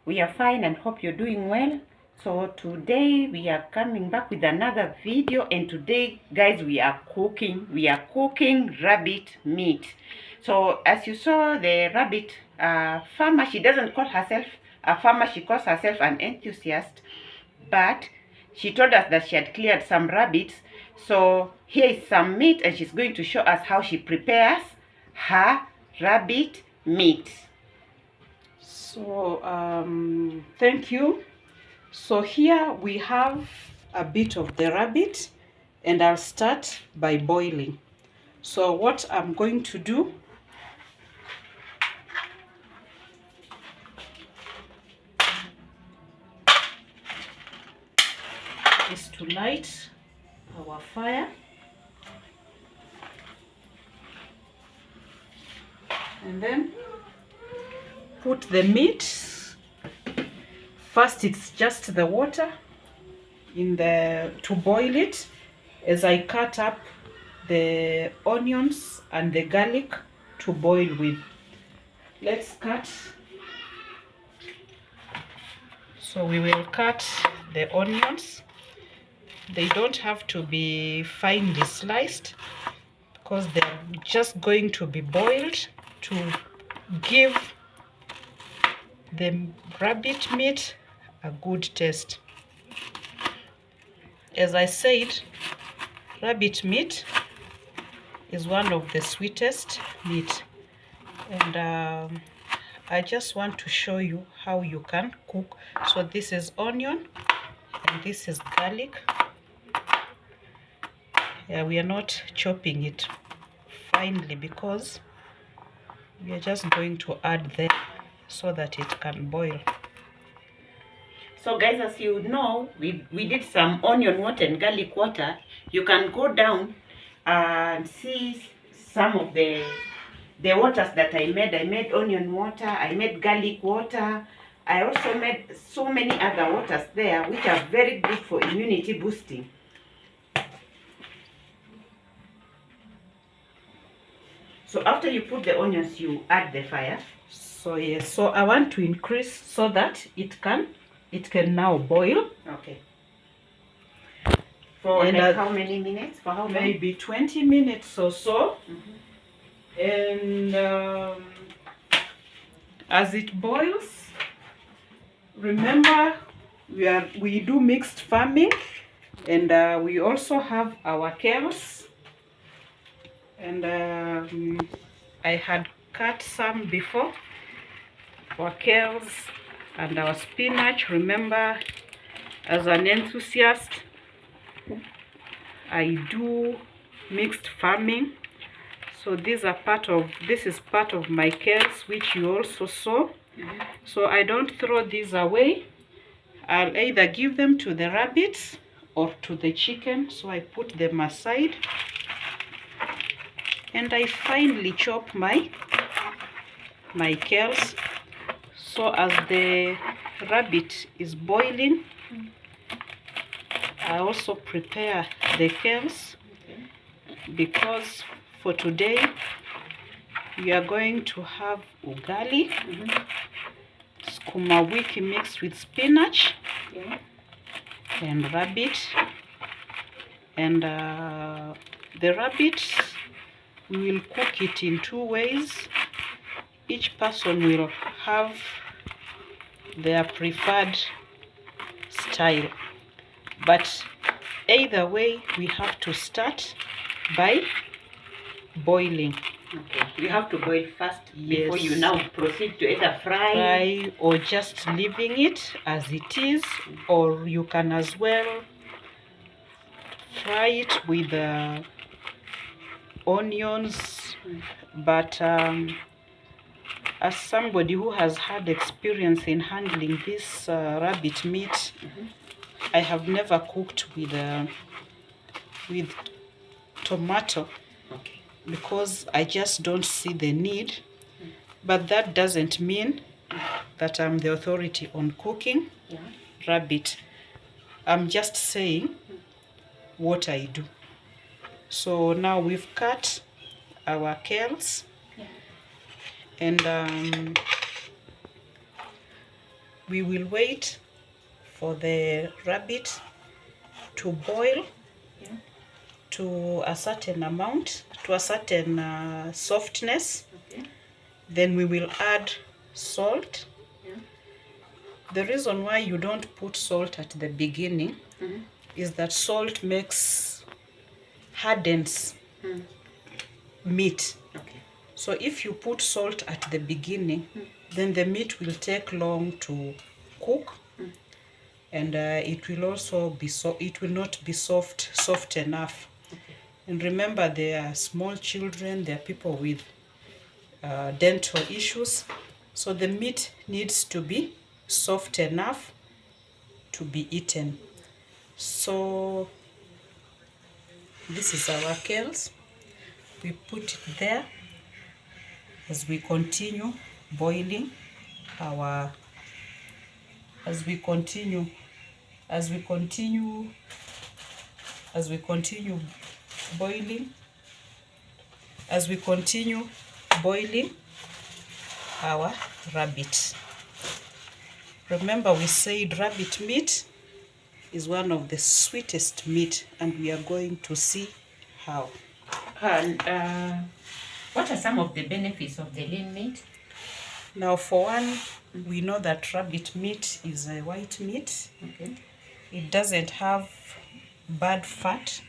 We are fine and hope you're doing well. So today we are coming back with another video, and today guys we are cooking rabbit meat. So as you saw, the rabbit farmer, she doesn't call herself a farmer, she calls herself an enthusiast, but she told us that she had cleared some rabbits. So here is some meat, and she's going to show us how she prepares her rabbit meat. So thank you. So here we have a bit of the rabbit, and I'll start by boiling. So what I'm going to do is to light our fire, and then put the meat. First it's just the water to boil it, as I cut up the onions and the garlic to boil with. Let's cut. So we will cut the onions. They don't have to be finely sliced because they're just going to be boiled to give the rabbit meat a good taste. As I said, rabbit meat is one of the sweetest meat, and I just want to show you how you can cook. So this is onion and this is garlic. Yeah, we are not chopping it finely because we are just going to add them so that it can boil. So guys, as you know, we did some onion water and garlic water. You can go down and see some of the waters that I made. I made onion water, I made garlic water. I also made so many other waters there which are very good for immunity boosting. So after you put the onions, you add the fire. So yes, so I want to increase so that it can now boil. Okay. For like how many minutes? For how long? Maybe 20 minutes or so. And as it boils, remember we do mixed farming, and we also have our kales, and I had cut some before, our kales and our spinach. Remember, as an enthusiast, I do mixed farming. So this is part of my kales, which you also saw. So I don't throw these away. I'll either give them to the rabbits or to the chicken. So I put them aside, and I finely chop my kales. So as the rabbit is boiling, I also prepare the kales, because for today we are going to have ugali, sukuma wiki mixed with spinach, and rabbit. And the rabbit, we will cook it in two ways. Each person will have their preferred style, but either way we have to start by boiling. Okay, you have to boil first. Yes. Before you now proceed to either fry or just leaving it as it is, or you can as well fry it with onions. But as somebody who has had experience in handling this rabbit meat, I have never cooked with tomato, because I just don't see the need. But that doesn't mean that I'm the authority on cooking rabbit. I'm just saying what I do. So now we've cut our kales, and we will wait for the rabbit to boil to a certain amount, to a certain softness. Then we will add salt. The reason why you don't put salt at the beginning is that salt hardens meat. So if you put salt at the beginning, then the meat will take long to cook, and it will also be it will not be soft enough. And remember, there are small children, there are people with dental issues, so the meat needs to be soft enough to be eaten. So this is our kales. We put it there as we continue boiling our as we continue boiling our rabbit. Remember, we said rabbit meat is one of the sweetest meat, and we are going to see how. And what are some of the benefits of the lean meat? Now, for one, we know that rabbit meat is a white meat. It doesn't have bad fat.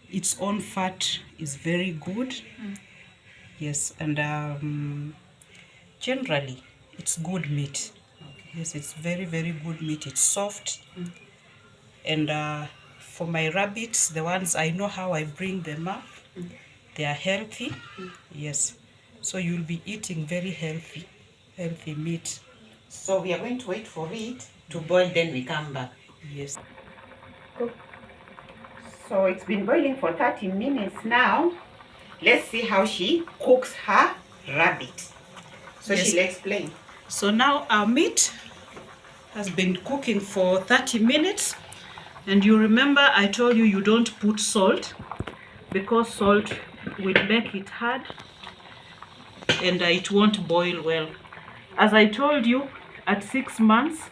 Its own fat is very good. Yes, and generally it's good meat. Yes, it's very, very good meat. It's soft. And for my rabbits, the ones I know how I bring them up, they are healthy. Yes, so you'll be eating very healthy meat. So we are going to wait for it to boil, then we come back. Yes. So it's been boiling for 30 minutes now. Let's see how she cooks her rabbit. So Yes. she'll explain. So now our meat has been cooking for 30 minutes. And you remember I told you don't put salt, because salt will make it hard and it won't boil well. As I told you, at 6 months,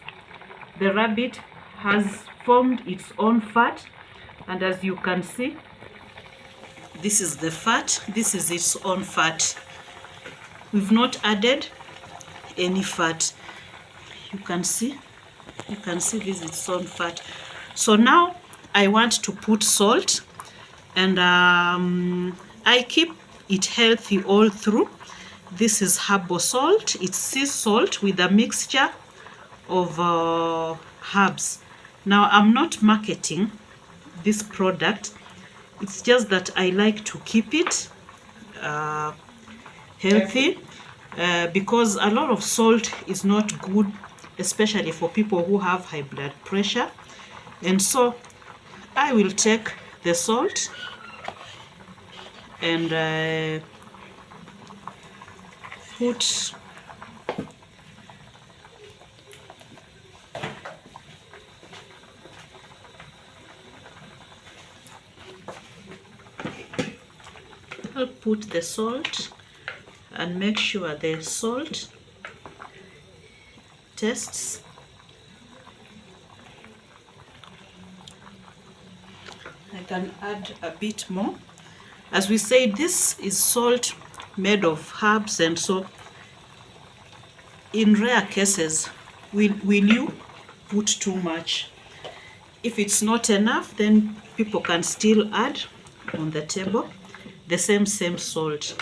the rabbit has formed its own fat. And as you can see, this is the fat, this is its own fat. We've not added any fat. You can see this is its own fat. So now I want to put salt, and I keep it healthy all through. This is herbal salt. It's sea salt with a mixture of herbs. Now, I'm not marketing this product. It's just that I like to keep it healthy, because a lot of salt is not good, especially for people who have high blood pressure. And so I will take the salt and put I'll put the salt and make sure the salt tastes. I can add a bit more. As we said, this is salt made of herbs, and so in rare cases will you put too much. If it's not enough, then people can still add on the table the same salt.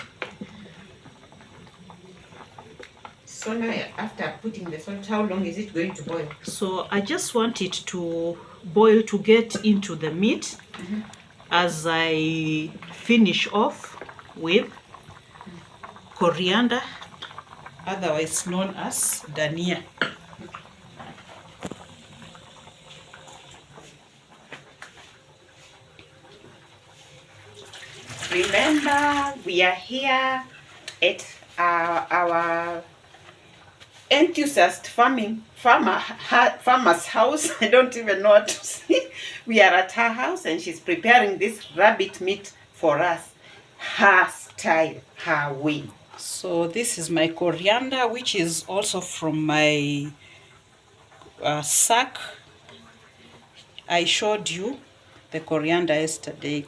So now, after putting the salt, how long is it going to boil? So I just want it to boil, to get into the meat, as I finish off with coriander, otherwise known as dania. Remember, we are here at our enthusiast farmer's house. I don't even know what to say. We are at her house, and she's preparing this rabbit meat for us, her style, her way. So this is my coriander, which is also from my sack. I showed you the coriander yesterday.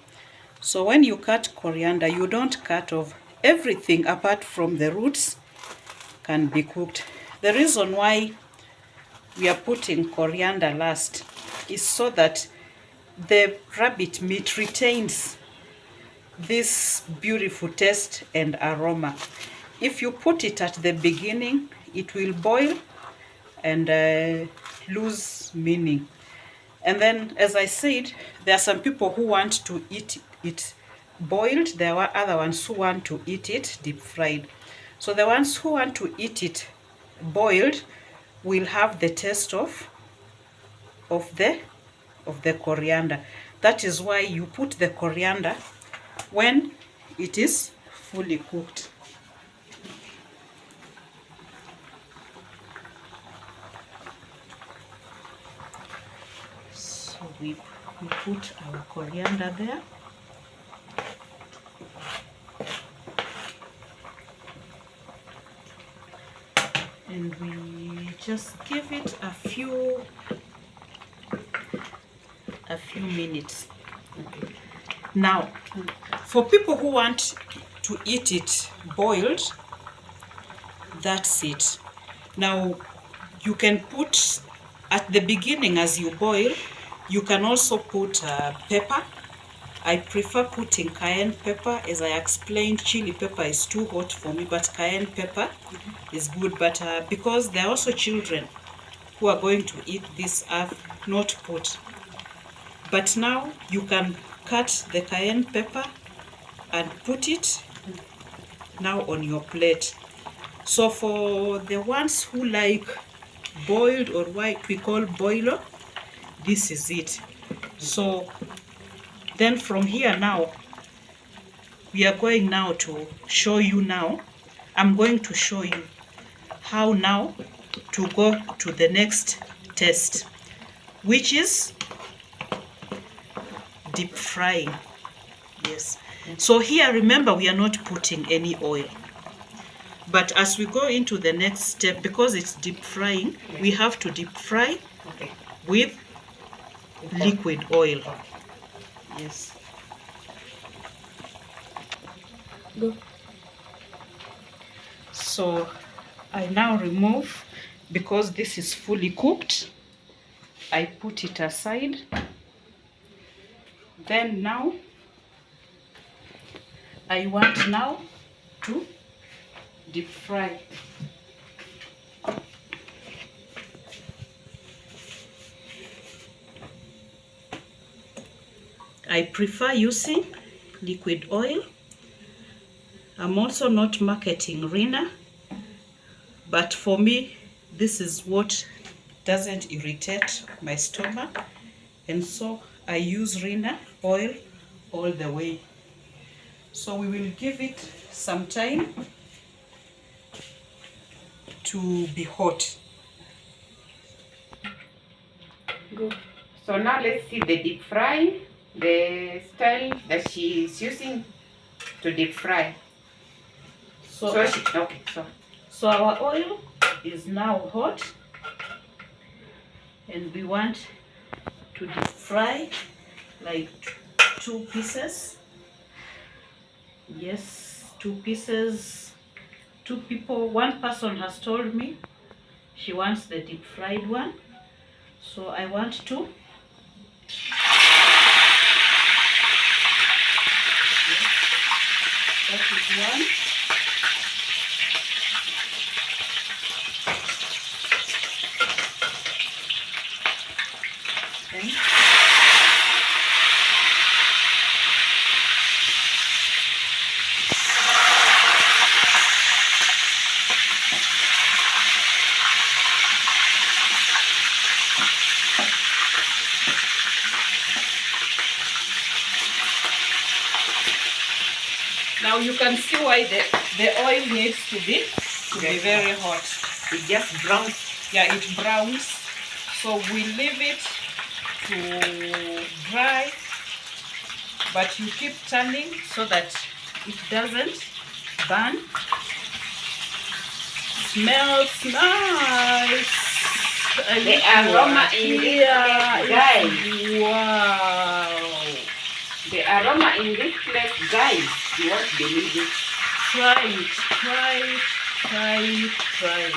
So when you cut coriander, you don't cut off everything apart from the roots can be cooked. The reason why we are putting coriander last is so that the rabbit meat retains this beautiful taste and aroma. If you put it at the beginning, it will boil and lose meaning. And then, as I said, there are some people who want to eat it boiled. There are other ones who want to eat it deep fried. So the ones who want to eat it boiled will have the taste of the coriander. That is why you put the coriander when it is fully cooked. So we put our coriander there. And we just give it a few minutes. Okay. Now, for people who want to eat it boiled, that's it. Now, you can put at the beginning as you boil, you can also put pepper. I prefer putting cayenne pepper. As I explained, chili pepper is too hot for me, but cayenne pepper is good. But because there are also children who are going to eat this, I've not put. But now you can cut the cayenne pepper and put it now on your plate. So for the ones who like boiled, or what we call boilo, this is it. So then from here now, we are going now to show you now. I'm going to show you how now to go to the next test, which is deep frying. Yes. So here, remember, we are not putting any oil. But as we go into the next step, because it's deep frying, we have to deep fry with liquid oil. Yes. Go. So I now remove, because this is fully cooked, I put it aside. Then now I want now to deep fry. I prefer using liquid oil. I'm also not marketing Rina, but for me, this is what doesn't irritate my stomach, and so I use Rina oil all the way. So we will give it some time to be hot. Good. So now let's see the deep fry, the style that she's using to deep fry. So our oil is now hot, and we want to deep fry like 2 pieces. Yes, 2 pieces. 2 people. One person has told me she wants the deep fried one, so I want to. That is one. Okay. Now you can see why the oil needs to be very hot. It just browns. Yeah, it browns. So we leave it to dry, but you keep turning so that it doesn't burn. smells nice. The aroma in this place, guys. Wow. The aroma in this place, guys. You won't believe it. Try it, try it, try it, try it.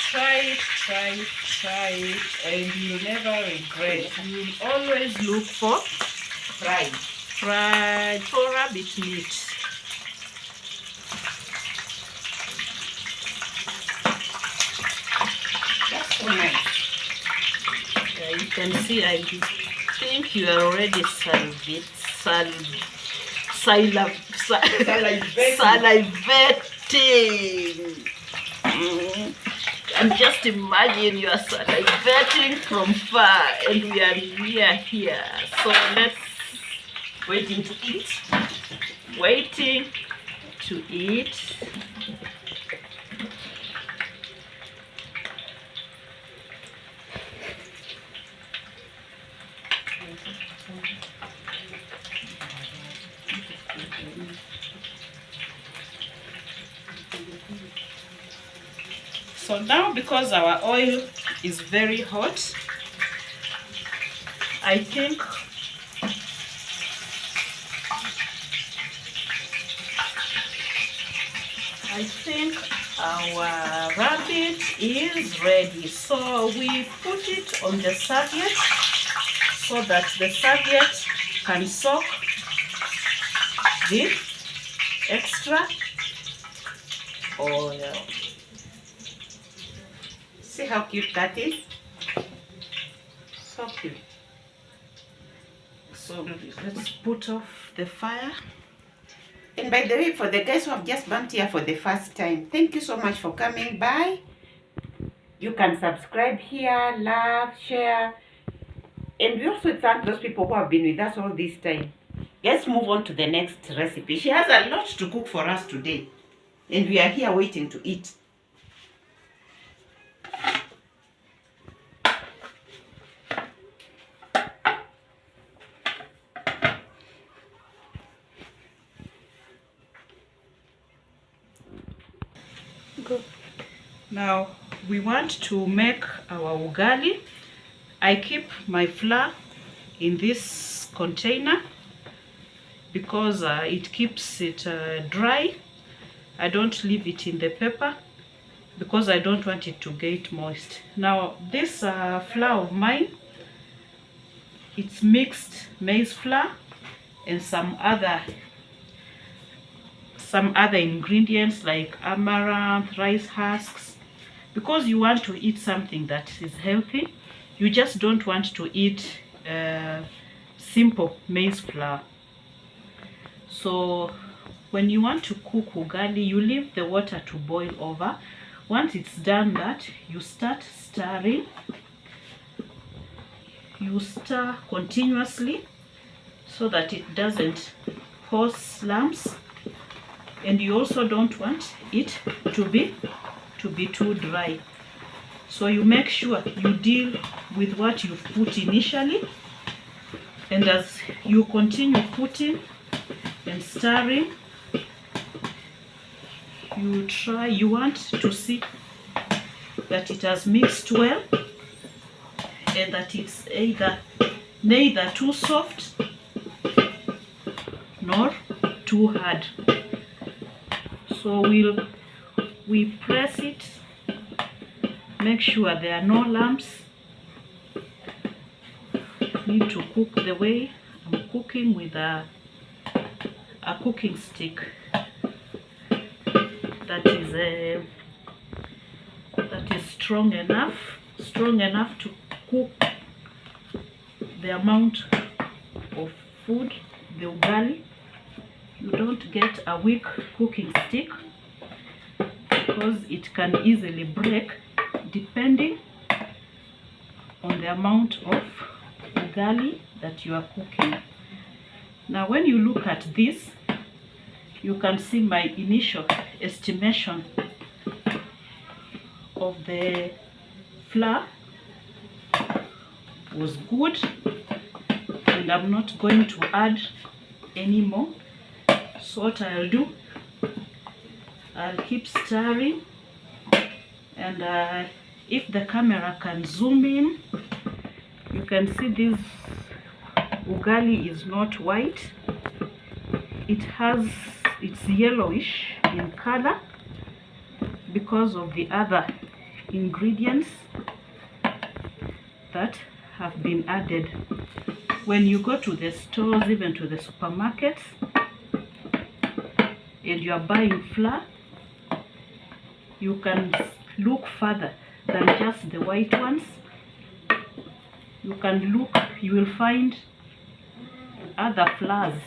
Try it, try it, try it, and you'll never regret. You'll always look for Fried. for rabbit meat. That's so nice. Yeah, you can see I think you are already salivating. And just imagine you are salivating from far, and we are near here. So let's Waiting to eat. waiting to eat. So now, because our oil is very hot, I think our rabbit is ready. So we put it on the serviette so that the serviette can soak the extra oil. See how cute that is? So cute. So let's put off the fire. And by the way, for the guys who have just bumped here for the first time, thank you so much for coming by. You can subscribe here, love, share. And we also thank those people who have been with us all this time. Let's move on to the next recipe. She has a lot to cook for us today. And we are here waiting to eat. Now we want to make our ugali. I keep my flour in this container because it keeps it dry. I don't leave it in the paper because I don't want it to get moist. Now this flour of mine, it's mixed maize flour and some other ingredients like amaranth, rice husks, because you want to eat something that is healthy. You just don't want to eat simple maize flour. So when you want to cook ugali, you leave the water to boil over. Once it's done that, you start stirring. You stir continuously so that it doesn't cause lumps, and you also don't want it to be too dry. So you make sure you deal with what you've put initially, and as you continue putting and stirring, you want to see that it has mixed well and that it's neither too soft nor too hard. So we press it, make sure there are no lumps. Need to cook the way I'm cooking with a cooking stick that is strong enough to cook the amount of food, the ugali. You don't get a weak cooking stick because it can easily break depending on the amount of ugali that you are cooking. Now when you look at this, you can see my initial estimation of the flour was good, and I'm not going to add any more. So what I'll do, I'll keep stirring, and if the camera can zoom in, you can see this ugali is not white. It's yellowish in color because of the other ingredients that have been added. When you go to the stores, even to the supermarkets, and you are buying flour, you can look further than just the white ones. You can look, you will find other flours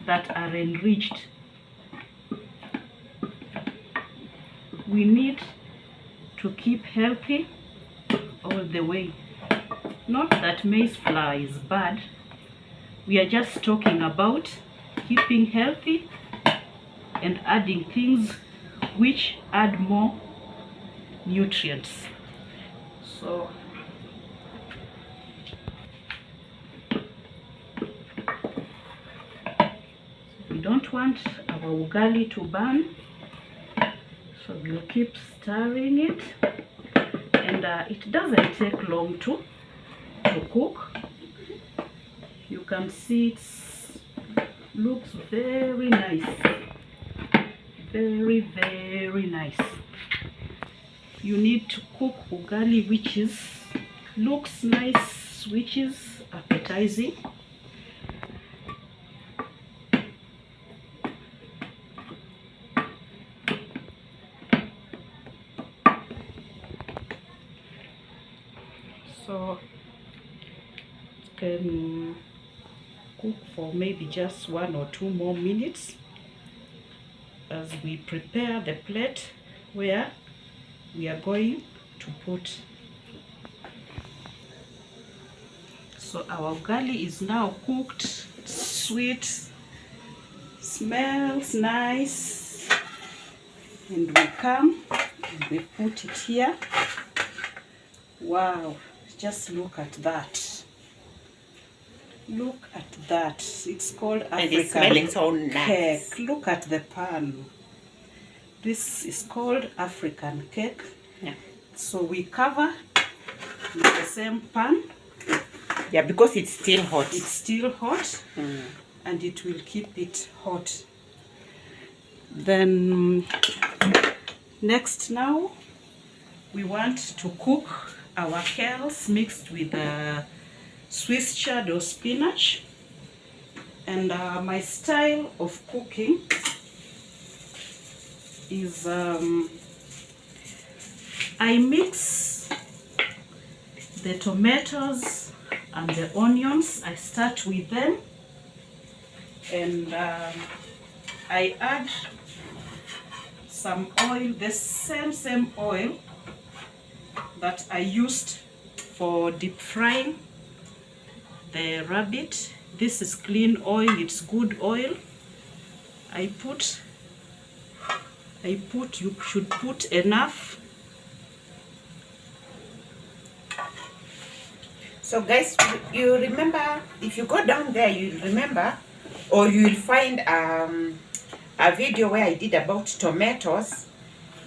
that are enriched. We need to keep healthy all the way. Not that maize flour is bad. We are just talking about keeping healthy and adding things which add more nutrients. So we don't want our ugali to burn, so we'll keep stirring it, and it doesn't take long to cook. You can see it looks very nice, very, very nice. You need to cook ugali which looks nice, which is appetizing. So it can cook for maybe just 1 or 2 more minutes as we prepare the plate where we are going to put. So our ugali is now cooked, sweet, smells nice, and we come and we put it here. Wow, just look at that. Look at that. It's called And it's African smelling so nice. cake. Look at the pan. This is called African cake. Yeah. So we cover with the same pan. Yeah, because it's still hot. It's still hot, and it will keep it hot. Then next now we want to cook our kales mixed with Swiss chard or spinach. And my style of cooking is I mix the tomatoes and the onions. I start with them, and I add some oil, the same oil that I used for deep frying the rabbit. This is clean oil, it's good oil. You should put enough. So guys, you remember, if you go down there, you'll remember, or you'll find a video where I did about tomatoes,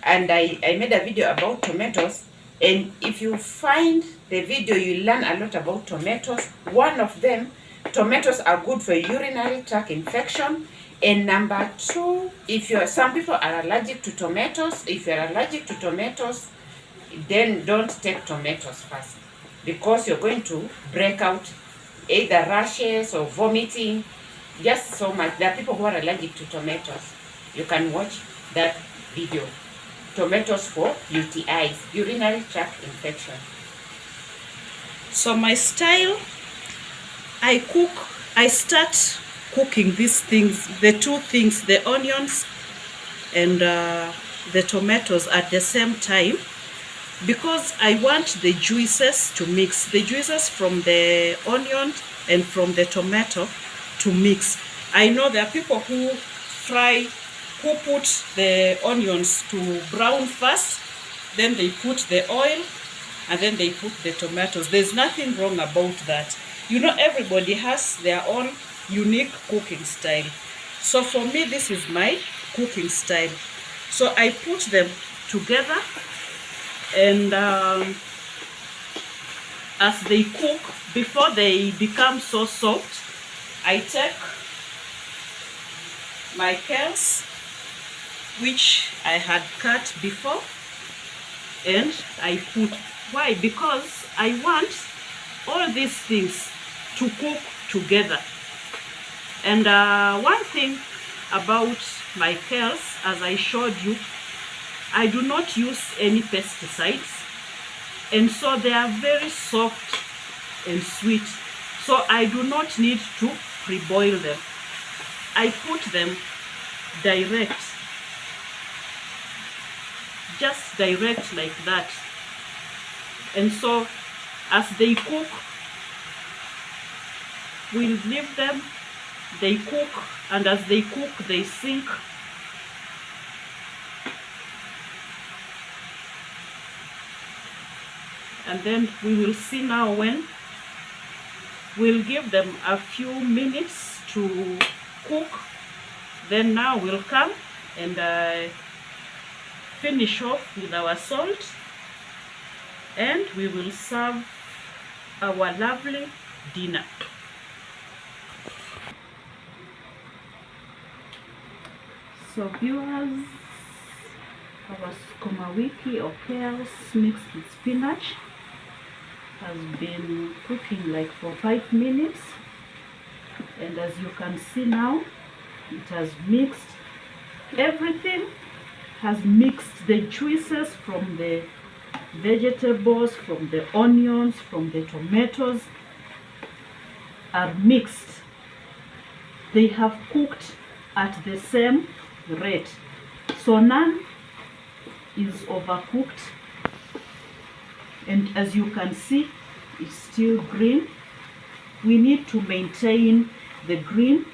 and I made a video about tomatoes. And if you find the video, you learn a lot about tomatoes. One of them, tomatoes are good for urinary tract infection. And number 2, some people are allergic to tomatoes. If you're allergic to tomatoes, then don't take tomatoes first, because you're going to break out either rashes or vomiting. Just so much. There are people who are allergic to tomatoes. You can watch that video. Tomatoes for UTIs, urinary tract infection. So my style, I start cooking these things, the 2 things, the onions and the tomatoes at the same time, because I want the juices to mix, the juices from the onion and from the tomato to mix. I know there are people who put the onions to brown first, then they put the oil, and then they put the tomatoes. There's nothing wrong about that. You know, everybody has their own unique cooking style. So for me, this is my cooking style. So I put them together, and as they cook, before they become so soft, I take my kales, which I had cut before, and I put. Why? Because I want all these things to cook together. And one thing about my kales, as I showed you, I do not use any pesticides, and so they are very soft and sweet. So I do not need to pre-boil them. I put them direct, just direct like that. And so as they cook, we'll leave them, they cook, and as they cook, they sink. And then we will see now when we'll give them a few minutes to cook. Then now we'll come and finish off with our salt, and we will serve our lovely dinner. So viewers, our sukuma wiki or kales mixed with spinach has been cooking like for 5 minutes, and as you can see now, it has mixed everything, has mixed the juices from the vegetables, from the onions, from the tomatoes are mixed. They have cooked at the same rate, so none is overcooked, and as you can see, it's still green. We need to maintain the green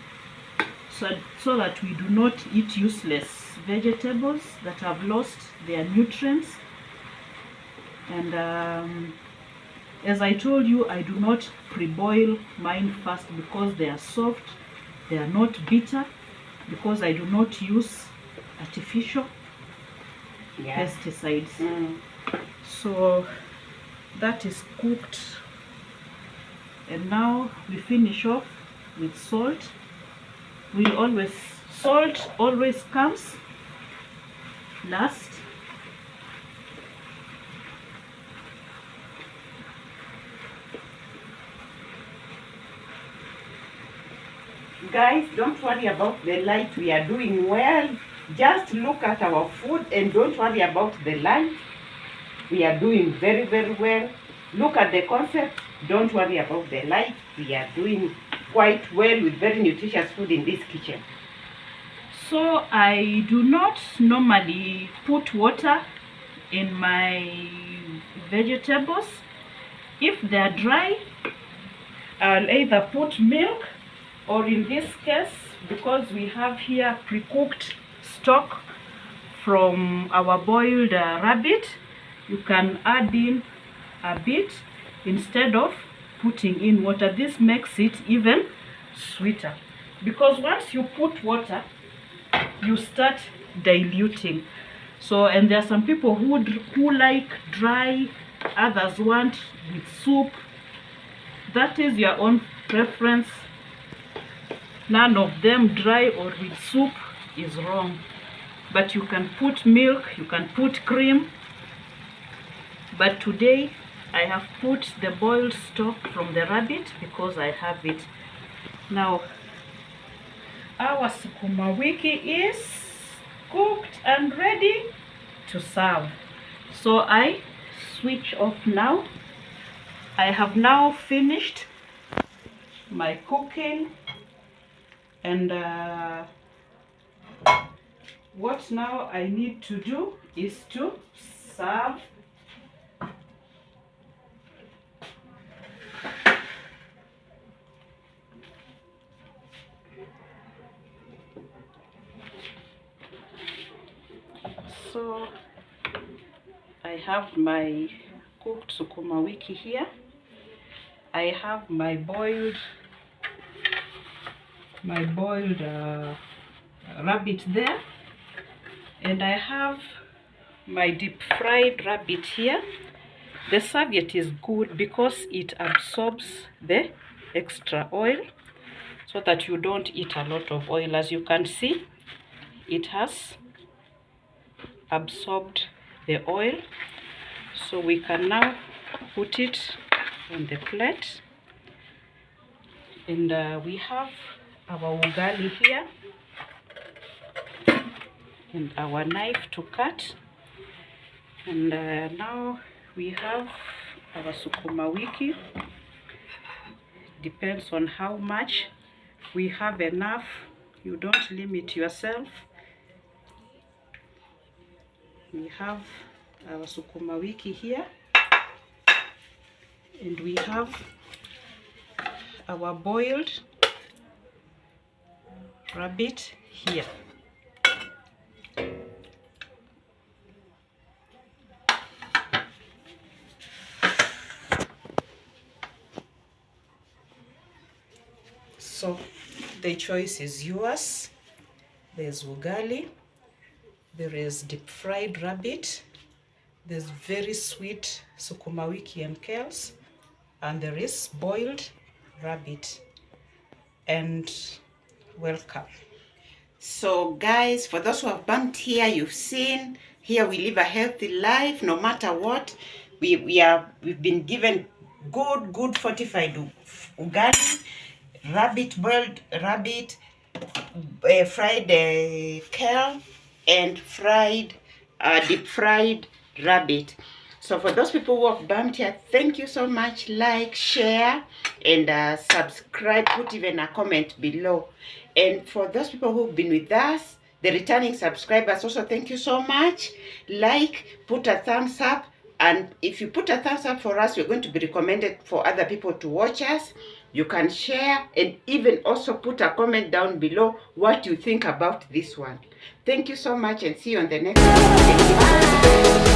so that we do not eat useless vegetables that have lost their nutrients. And as I told you, I do not pre-boil mine first because they are soft, they are not bitter, because I do not use artificial pesticides. So that is cooked, and now we finish off with salt. Salt always comes last. Guys, don't worry about the light. We are doing well. Just look at our food and don't worry about the light. We are doing very, very well. Look at the concept. Don't worry about the light. We are doing quite well with very nutritious food in this kitchen. So I do not normally put water in my vegetables. If they are dry, I'll either put milk, or in this case, because we have here pre-cooked stock from our boiled rabbit, you can add in a bit instead of putting in water. This makes it even sweeter, because once you put water, you start diluting. So, and there are some people who like dry, others want with soup. That is your own preference. None of them, dry or with soup, is wrong. But you can put milk, you can put cream. But today I have put the boiled stock from the rabbit because I have it. Now our sukuma wiki is cooked and ready to serve. So I switch off now. I have now finished my cooking, and what now I need to do is to serve. So I have my cooked sukuma wiki here. I have my boiled rabbit there, And I have my deep fried rabbit here. The serviette is good because it absorbs the extra oil so that you don't eat a lot of oil. As you can see, it has absorbed the oil. So we can now put it on the plate. And we have our ugali here and our knife to cut. And now we have our sukuma wiki. Depends on how much. We have enough. You don't limit yourself. We have our sukuma wiki here. And we have our boiled rabbit here. So the choice is yours. There's ugali, there is deep fried rabbit, there's very sweet sukuma wiki and kales, and there is boiled rabbit. And welcome. So guys, for those who have bumped here, you've seen here we live a healthy life no matter what. We've been given good fortified ugali, boiled rabbit, fried kale, and deep fried rabbit. So for those people who have bumped here, thank you so much. Like, share, and subscribe. Put even a comment below. And for those people who've been with us, the returning subscribers, also thank you so much. Like, put a thumbs up. And if you put a thumbs up for us, we're going to be recommended for other people to watch us. You can share and even also put a comment down below what you think about this one. Thank you so much and see you on the next one. Bye.